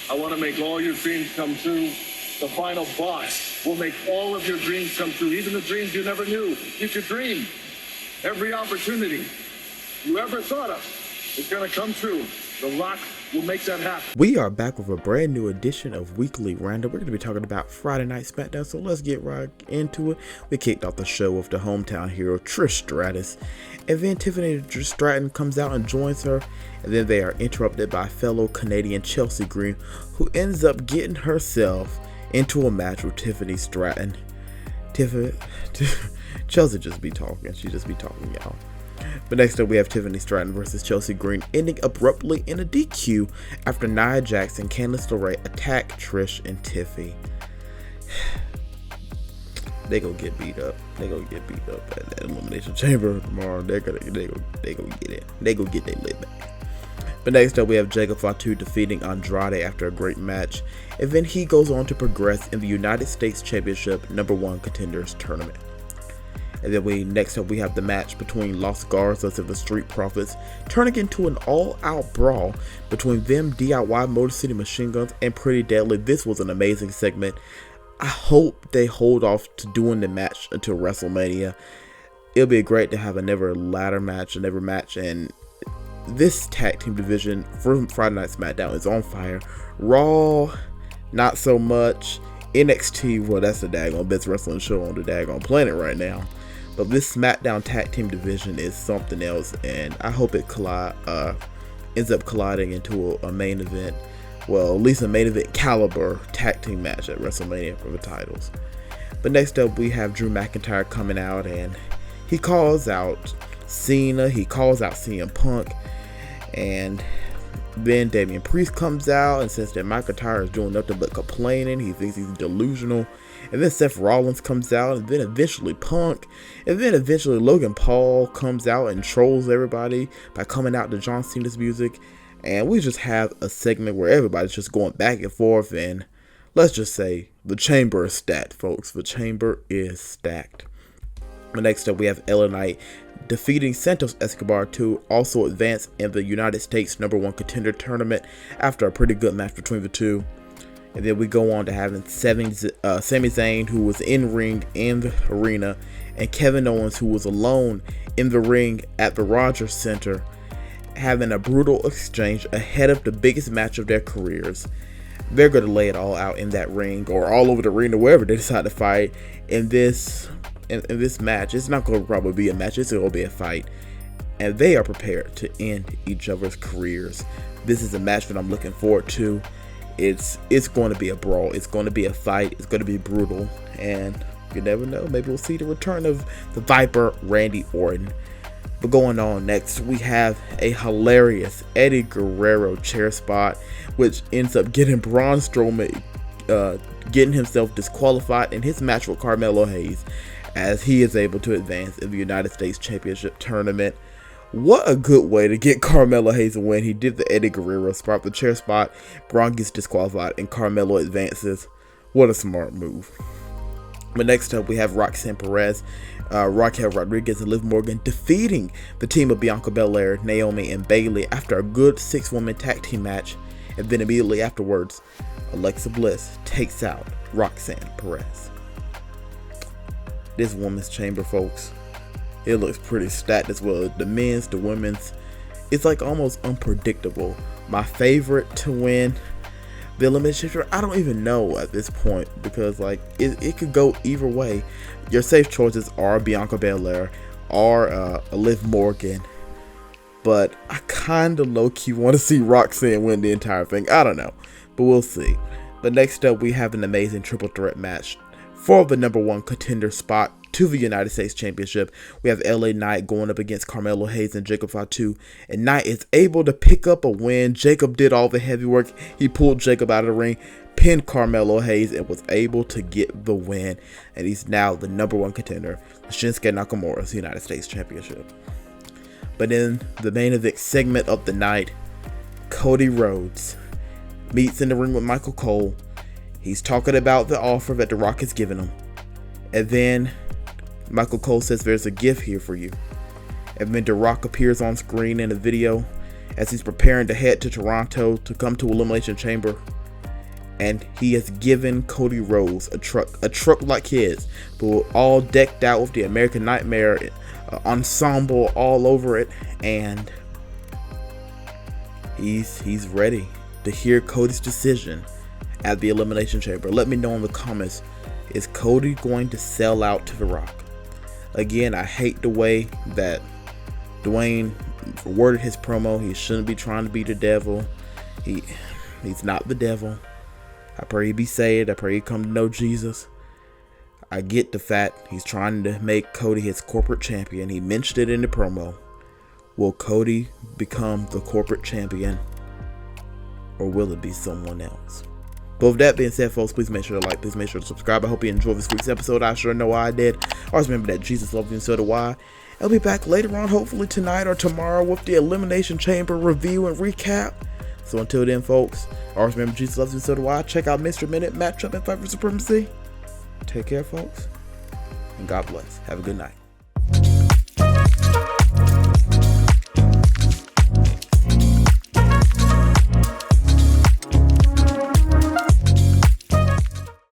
I want to make all your dreams come true. The final boss will make all of your dreams come true, even the dreams you never knew you could dream. Every opportunity you ever thought of is going to come true. The Rock will make that happen. We are back with a brand new edition of Weekly Roundup. We're going to be talking about Friday Night Smackdown, so let's get right into it. We kicked off the show with the hometown hero, Trish Stratus, and then Tiffany Stratton comes out and joins her, and then they are interrupted by fellow Canadian Chelsea Green, who ends up getting herself into a match with Tiffany Stratton. Chelsea just be talking. She just be talking, y'all. But next up, we have Tiffany Stratton versus Chelsea Green, ending abruptly in a DQ after Nia Jax and Candice LeRae attack Trish and Tiffy. They gonna get beat up. They gonna get beat up at that Elimination Chamber tomorrow. They gonna get it. They gonna get their lid back. But next up, we have Jacob Fatu defeating Andrade after a great match, and then he goes on to progress in the United States Championship #1 Contenders Tournament. And then next up we have the match between Los Garzas and the Street Profits, turning into an all-out brawl between them, DIY, Motor City Machine Guns, and Pretty Deadly. This was an amazing segment. I hope they hold off to doing the match until WrestleMania. It'll be great to have another ladder match, and this tag team division from Friday Night Smackdown is on fire. Raw, not so much. NXT, well, that's the daggone best wrestling show on the daggone planet right now. But this SmackDown tag team division is something else, and I hope it ends up colliding into a main event. Well, at least a main event caliber tag team match at WrestleMania for the titles. But next up, we have Drew McIntyre coming out, and he calls out Cena, he calls out CM Punk, and then Damian Priest comes out and says that McIntyre is doing nothing but complaining. He thinks he's delusional. And then Seth Rollins comes out, and then eventually Punk, and then eventually Logan Paul comes out and trolls everybody by coming out to John Cena's music. And we just have a segment where everybody's just going back and forth, and let's just say the chamber is stacked, folks. The chamber is stacked. But next up, we have LA Knight defeating Santos Escobar to also advance in the United States #1 Contender Tournament after a pretty good match between the two. And then we go on to having Sami Zayn, who was in ring in the arena, and Kevin Owens, who was alone in the ring at the Rogers Center, having a brutal exchange ahead of the biggest match of their careers. They're going to lay it all out in that ring, or all over the arena, wherever they decide to fight in this match. It's not going to probably be a match, it's going to be a fight. And they are prepared to end each other's careers. This is a match that I'm looking forward to. It's going to be a brawl. It's going to be a fight. It's going to be brutal. And you never know. Maybe we'll see the return of the Viper, Randy Orton. But going on next, we have a hilarious Eddie Guerrero chair spot, which ends up getting Braun Strowman getting himself disqualified in his match with Carmelo Hayes, as he is able to advance in the United States Championship Tournament. What a good way to get Carmelo Hayes a win. He did the Eddie Guerrero spot, the chair spot. Braun gets disqualified and Carmelo advances. What a smart move. But next up, we have Roxanne Perez, Raquel Rodriguez, and Liv Morgan defeating the team of Bianca Belair, Naomi, and Bayley after a good 6-woman tag team match. And then immediately afterwards, Alexa Bliss takes out Roxanne Perez. This women's chamber, folks, it looks pretty stacked as well. The men's, the women's, it's like almost unpredictable. My favorite to win the Elimination Chamber, I don't even know at this point, because like it could go either way. Your safe choices are Bianca Belair or Liv Morgan, but I kind of low-key want to see Roxanne win the entire thing. I don't know, but we'll see. But next up, we have an amazing triple threat match for the #1 contender spot to the United States Championship. We have LA Knight going up against Carmelo Hayes and Jacob Fatu, and Knight is able to pick up a win. Jacob did all the heavy work. He pulled Jacob out of the ring, pinned Carmelo Hayes, and was able to get the win. And he's now the #1 contender for Shinsuke Nakamura's United States Championship. But in the main event segment of the night, Cody Rhodes meets in the ring with Michael Cole. He's talking about the offer that The Rock has given him. And then Michael Cole says there's a gift here for you. And then The Rock appears on screen in a video as he's preparing to head to Toronto to come to Elimination Chamber. and he has given Cody Rhodes a truck like his, but all decked out with the American Nightmare ensemble all over it, and he's ready to hear Cody's decision at the Elimination Chamber. Let me know in the comments, is Cody going to sell out to The Rock? Again, I hate the way that Dwayne worded his promo. He shouldn't be trying to be the devil. He's not the devil. I pray he be saved. I pray he come to know Jesus. I get the fact he's trying to make Cody his corporate champion. He mentioned it in the promo. Will Cody become the corporate champion, or will it be someone else? But with that being said, folks, please make sure to like, please make sure to subscribe. I hope you enjoyed this week's episode. I sure know I did. Always remember that Jesus loves you and so do I. I'll be back later on, hopefully tonight or tomorrow, with the Elimination Chamber review and recap. So until then, folks, always remember Jesus loves you and so do I. Check out Mr. Minute matchup and Fight for Supremacy. Take care, folks, and God bless. Have a good night.